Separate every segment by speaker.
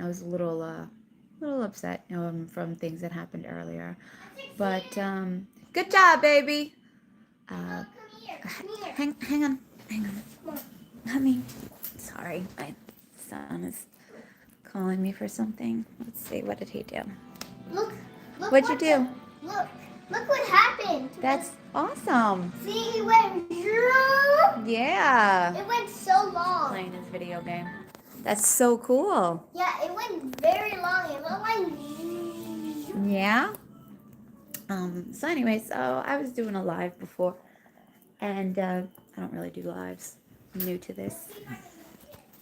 Speaker 1: I was a little upset from things that happened earlier. But good job, baby. Uh, hang on, hang on. Honey, sorry, my son is calling me for something. Let's see, what did he do?
Speaker 2: Look, look
Speaker 1: What'd you
Speaker 2: what the,
Speaker 1: do?
Speaker 2: look, look what happened.
Speaker 1: That's awesome.
Speaker 2: See, he went,
Speaker 1: Yeah.
Speaker 2: it went so long.
Speaker 1: Playing his video game. That's so cool.
Speaker 2: Yeah, it went very long. It went like,
Speaker 1: Yeah. So anyway, so I was doing a live before, and I don't really do lives. I'm new to this.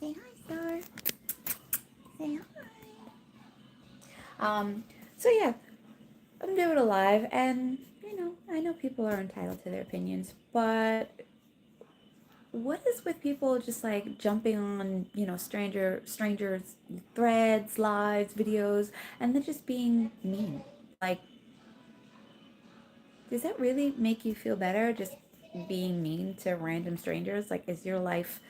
Speaker 1: Say hi, Star. Say hi. So yeah, I'm doing a live, and I know people are entitled to their opinions, but what is with people just like jumping on, strangers threads, lives, videos, and then just being mean? Like, does that really make you feel better just being mean to random strangers? Like, is your life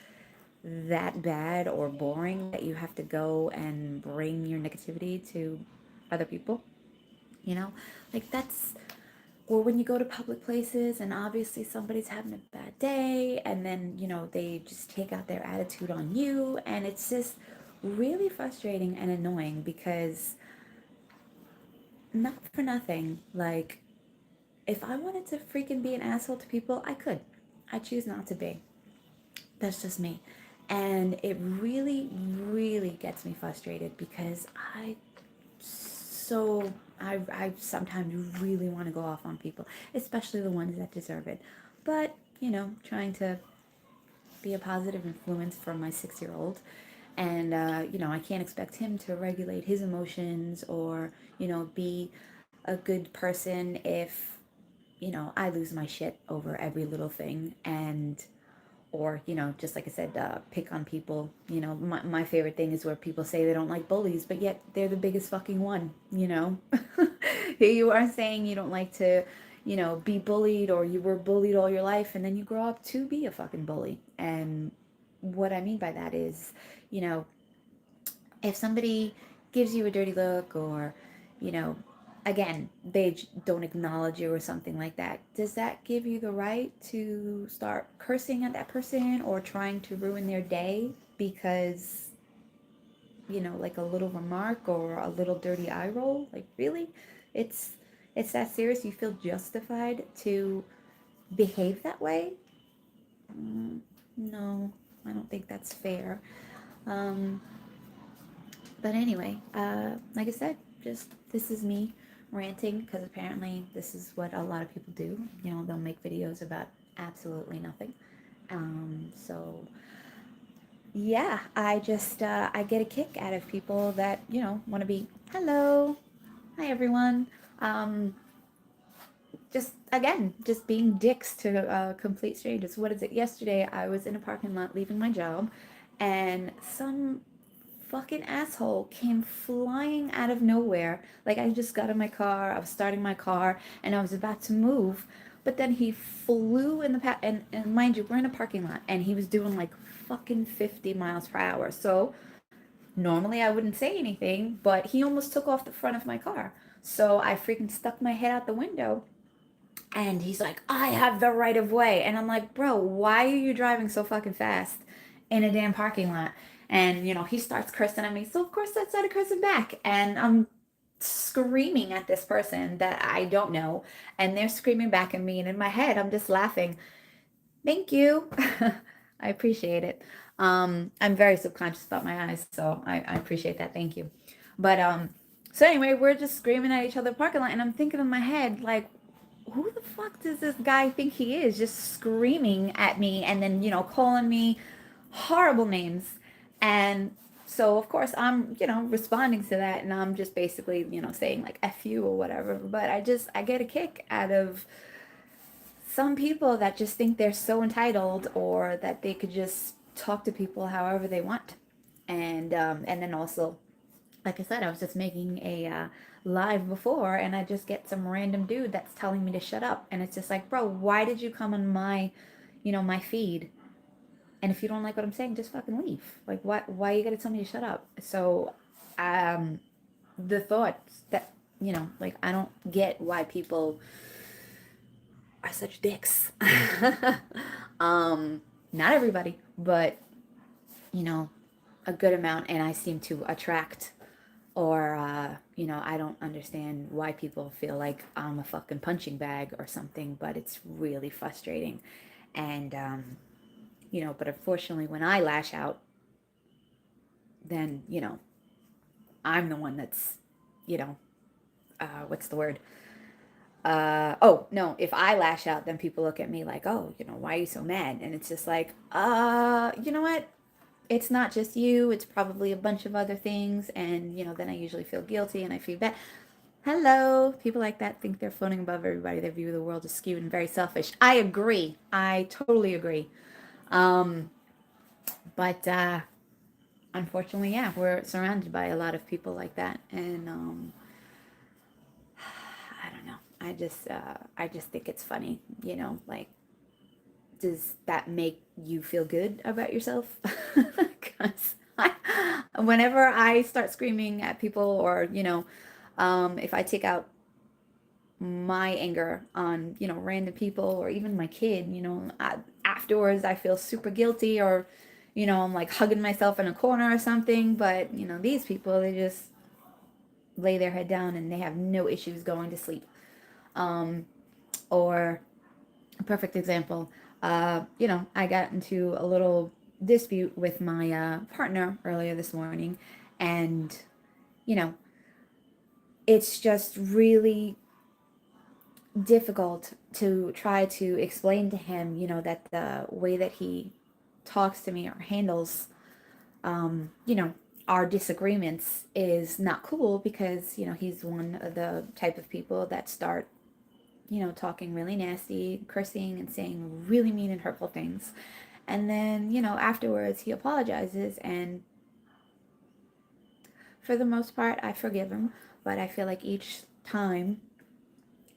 Speaker 1: that bad or boring that you have to go and bring your negativity to other people? You know, like that's, or when you go to public places and obviously somebody's having a bad day and then, they just take out their attitude on you. And it's just really frustrating and annoying because, not for nothing, like, if I wanted to freaking be an asshole to people, I could. I choose not to be. That's just me. And it really, really gets me frustrated because I sometimes really want to go off on people, especially the ones that deserve it. But, trying to be a positive influence for my 6-year old. And, I can't expect him to regulate his emotions or, be a good person if, I lose my shit over every little thing. And or just like I said, pick on people. My favorite thing is where people say they don't like bullies, but yet they're the biggest fucking one. Here you are saying you don't like to be bullied, or you were bullied all your life, and then you grow up to be a fucking bully. And what I mean by that is, you know if somebody gives you a dirty look, or you know again, they don't acknowledge you or something like that, does that give you the right to start cursing at that person or trying to ruin their day because like a little remark or a little dirty eye roll? Like, really? It's that serious? You feel justified to behave that way? No, I don't think that's fair. um But anyway, like I said, just this is me ranting because apparently this is what a lot of people do. They'll make videos about absolutely nothing. So yeah, I just I get a kick out of people that want to be hello, hi everyone. Um, just again, just being dicks to complete strangers. What is it? Yesterday, I was in a parking lot leaving my job, and some fucking asshole came flying out of nowhere. Like, I just got in my car, I was starting my car, and I was about to move, but then he flew in the and mind you, we're in a parking lot, and he was doing like fucking 50 miles per hour. So normally I wouldn't say anything, but he almost took off the front of my car. So I freaking stuck my head out the window, and he's like, I have the right of way. And I'm like, bro, why are you driving so fucking fast in a damn parking lot? And, he starts cursing at me. So, of course, I started cursing back. And I'm screaming at this person that I don't know. And they're screaming back at me. And in my head, I'm just laughing. Thank you. I appreciate it. I'm very subconscious about my eyes. So I appreciate that. Thank you. But, so anyway, we're just screaming at each other in the parking lot. And I'm thinking in my head, like, who the fuck does this guy think he is, just screaming at me and then calling me horrible names? And so of course I'm responding to that, and I'm just basically saying like F you or whatever. But I get a kick out of some people that just think they're so entitled, or that they could just talk to people however they want. And then also, like I said, I was just making a live before, and I just get some random dude that's telling me to shut up, and it's just like, bro, why did you come on my, my feed? And if you don't like what I'm saying, just fucking leave. Like, why you gotta tell me to shut up? So the thoughts that, like, I don't get why people are such dicks. Not everybody, but, you know, a good amount, and I seem to attract, or, I don't understand why people feel like I'm a fucking punching bag or something, but it's really frustrating. And, but unfortunately, when I lash out, then, I'm the one that's, you know, what's the word? Oh, no, if I lash out, then people look at me like, oh, why are you so mad? And it's just like, you know what? It's not just you, it's probably a bunch of other things. And, then I usually feel guilty and I feel bad. Hello. People like that think they're floating above everybody. Their view of the world is skewed and very selfish. I agree. I totally agree. Um, but unfortunately, yeah, we're surrounded by a lot of people like that. And I don't know. I just think it's funny, like, does that make you feel good about yourself? Because whenever I start screaming at people, or if I take out my anger on random people, or even my kid, afterwards I feel super guilty, or I'm like hugging myself in a corner or something. But these people, they just lay their head down and they have no issues going to sleep. Or a perfect example, I got into a little dispute with my partner earlier this morning, and you know it's just really difficult to try to explain to him, that the way that he talks to me or handles, um, you know, our disagreements is not cool, because, he's one of the type of people that start, talking really nasty, cursing and saying really mean and hurtful things. And then, afterwards he apologizes, and for the most part, I forgive him. But I feel like each time,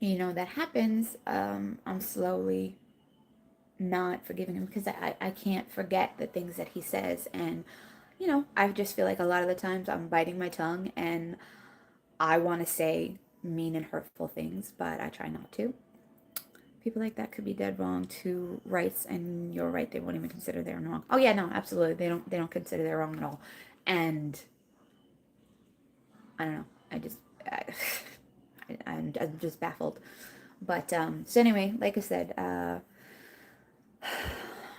Speaker 1: that happens, I'm slowly not forgiving him, because I can't forget the things that he says. And, I just feel like a lot of the times I'm biting my tongue, and I want to say mean and hurtful things, but I try not to. People like that could be dead wrong to rights, and you're right, they won't even consider they're wrong. Oh yeah, no, absolutely, they don't consider they're wrong at all. And I don't know, I, I'm just baffled. But so anyway, like I said,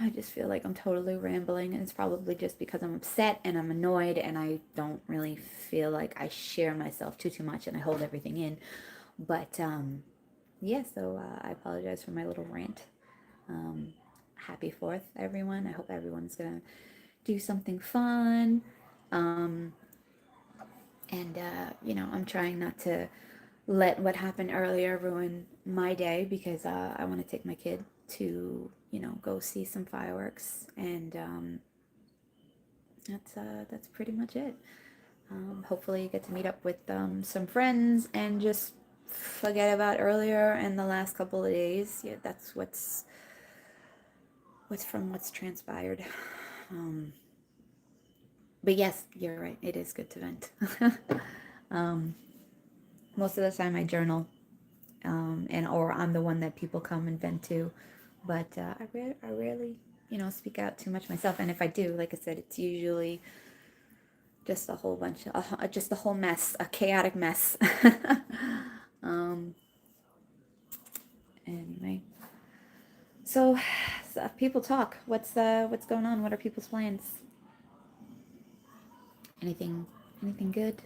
Speaker 1: I just feel like I'm totally rambling, and it's probably just because I'm upset and I'm annoyed, and I don't really feel like I share myself too much, and I hold everything in. But yeah, so I apologize for my little rant. Happy 4th, everyone. I hope everyone's gonna do something fun. Um, and I'm trying not to let what happened earlier ruin my day, because I want to take my kid to go see some fireworks. And that's pretty much it. Hopefully you get to meet up with some friends and just forget about earlier and the last couple of days. Yeah, that's what's what's transpired. Um, but yes, you're right. It is good to vent. um, Most of the time I journal, or I'm the one that people come and vent to. But I rarely, speak out too much myself. And if I do, like I said, it's usually just a whole bunch of, just a whole mess, a chaotic mess. um, anyway, so people talk. What's going on? What are people's plans? Anything, anything good?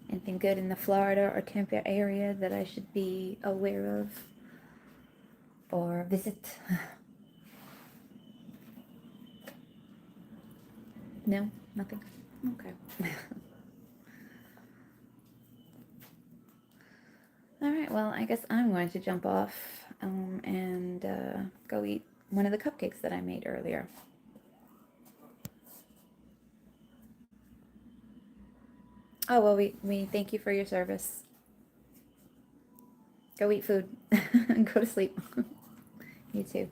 Speaker 1: Anything good in the Florida or Tampa area that I should be aware of or visit? No, nothing. Okay. All right. Well, I guess I'm going to jump off and go eat one of the cupcakes that I made earlier. Oh well, we thank you for your service. Go eat food and go to sleep. You too.